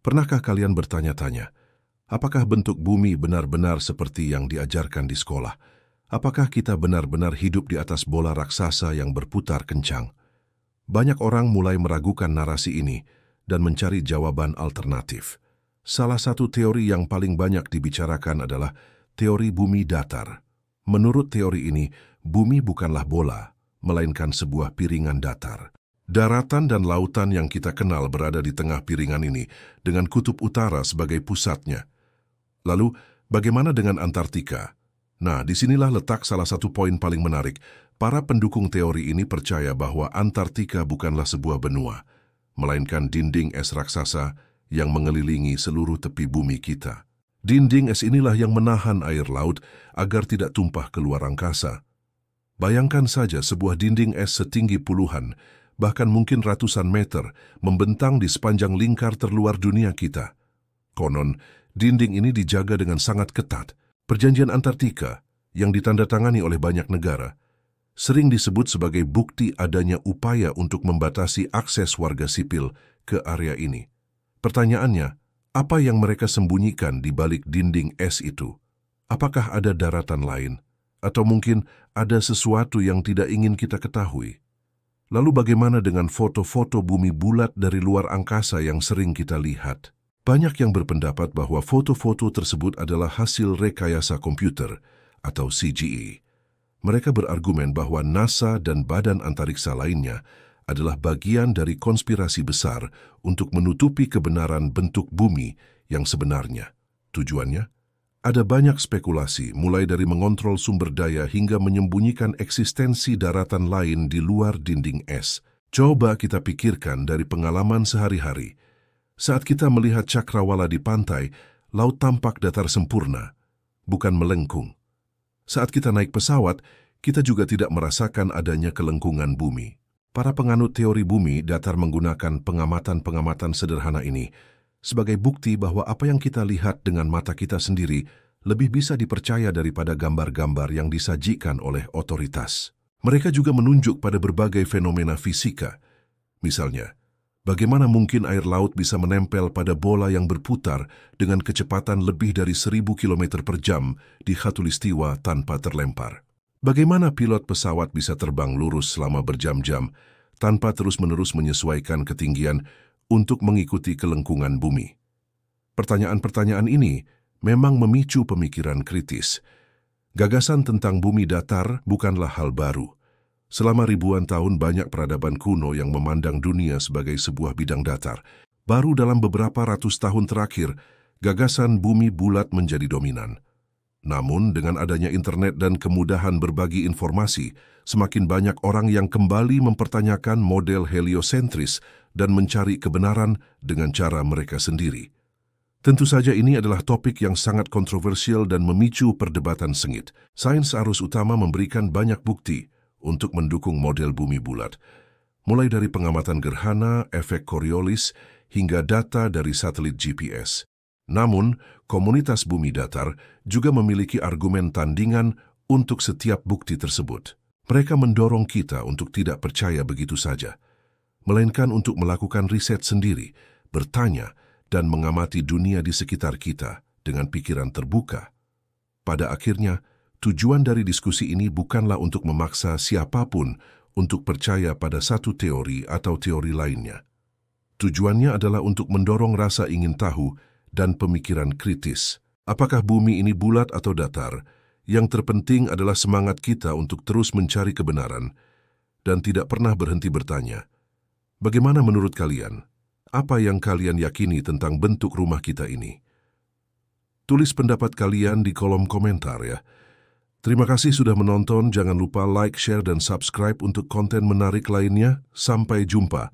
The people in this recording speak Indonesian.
Pernahkah kalian bertanya-tanya, apakah bentuk bumi benar-benar seperti yang diajarkan di sekolah? Apakah kita benar-benar hidup di atas bola raksasa yang berputar kencang? Banyak orang mulai meragukan narasi ini dan mencari jawaban alternatif. Salah satu teori yang paling banyak dibicarakan adalah teori bumi datar. Menurut teori ini, bumi bukanlah bola, melainkan sebuah piringan datar. Daratan dan lautan yang kita kenal berada di tengah piringan ini, dengan kutub utara sebagai pusatnya. Lalu, bagaimana dengan Antartika? Nah, disinilah letak salah satu poin paling menarik. Para pendukung teori ini percaya bahwa Antartika bukanlah sebuah benua, melainkan dinding es raksasa yang mengelilingi seluruh tepi bumi kita. Dinding es inilah yang menahan air laut agar tidak tumpah keluar angkasa. Bayangkan saja sebuah dinding es setinggi puluhan, bahkan mungkin ratusan meter, membentang di sepanjang lingkar terluar dunia kita. Konon, dinding ini dijaga dengan sangat ketat. Perjanjian Antartika, yang ditandatangani oleh banyak negara, sering disebut sebagai bukti adanya upaya untuk membatasi akses warga sipil ke area ini. Pertanyaannya, apa yang mereka sembunyikan di balik dinding es itu? Apakah ada daratan lain? Atau mungkin ada sesuatu yang tidak ingin kita ketahui? Lalu bagaimana dengan foto-foto bumi bulat dari luar angkasa yang sering kita lihat? Banyak yang berpendapat bahwa foto-foto tersebut adalah hasil rekayasa komputer atau CGI. Mereka berargumen bahwa NASA dan badan antariksa lainnya adalah bagian dari konspirasi besar untuk menutupi kebenaran bentuk bumi yang sebenarnya. Tujuannya? Ada banyak spekulasi, mulai dari mengontrol sumber daya hingga menyembunyikan eksistensi daratan lain di luar dinding es. Coba kita pikirkan dari pengalaman sehari-hari. Saat kita melihat cakrawala di pantai, laut tampak datar sempurna, bukan melengkung. Saat kita naik pesawat, kita juga tidak merasakan adanya kelengkungan bumi. Para penganut teori bumi datar menggunakan pengamatan-pengamatan sederhana ini sebagai bukti bahwa apa yang kita lihat dengan mata kita sendiri lebih bisa dipercaya daripada gambar-gambar yang disajikan oleh otoritas. Mereka juga menunjuk pada berbagai fenomena fisika. Misalnya, bagaimana mungkin air laut bisa menempel pada bola yang berputar dengan kecepatan lebih dari 1000 km per jam di khatulistiwa tanpa terlempar? Bagaimana pilot pesawat bisa terbang lurus selama berjam-jam tanpa terus-menerus menyesuaikan ketinggian untuk mengikuti kelengkungan bumi? Pertanyaan-pertanyaan ini memang memicu pemikiran kritis. Gagasan tentang bumi datar bukanlah hal baru. Selama ribuan tahun banyak peradaban kuno yang memandang dunia sebagai sebuah bidang datar. Baru dalam beberapa ratus tahun terakhir, gagasan bumi bulat menjadi dominan. Namun, dengan adanya internet dan kemudahan berbagi informasi, semakin banyak orang yang kembali mempertanyakan model heliosentris dan mencari kebenaran dengan cara mereka sendiri. Tentu saja ini adalah topik yang sangat kontroversial dan memicu perdebatan sengit. Sains arus utama memberikan banyak bukti untuk mendukung model bumi bulat, mulai dari pengamatan gerhana, efek Coriolis, hingga data dari satelit GPS. Namun, komunitas bumi datar juga memiliki argumen tandingan untuk setiap bukti tersebut. Mereka mendorong kita untuk tidak percaya begitu saja, melainkan untuk melakukan riset sendiri, bertanya, dan mengamati dunia di sekitar kita dengan pikiran terbuka. Pada akhirnya, tujuan dari diskusi ini bukanlah untuk memaksa siapapun untuk percaya pada satu teori atau teori lainnya. Tujuannya adalah untuk mendorong rasa ingin tahu dan pemikiran kritis. Apakah bumi ini bulat atau datar? Yang terpenting adalah semangat kita untuk terus mencari kebenaran dan tidak pernah berhenti bertanya. Bagaimana menurut kalian? Apa yang kalian yakini tentang bentuk rumah kita ini? Tulis pendapat kalian di kolom komentar ya. Terima kasih sudah menonton. Jangan lupa like, share, dan subscribe untuk konten menarik lainnya. Sampai jumpa.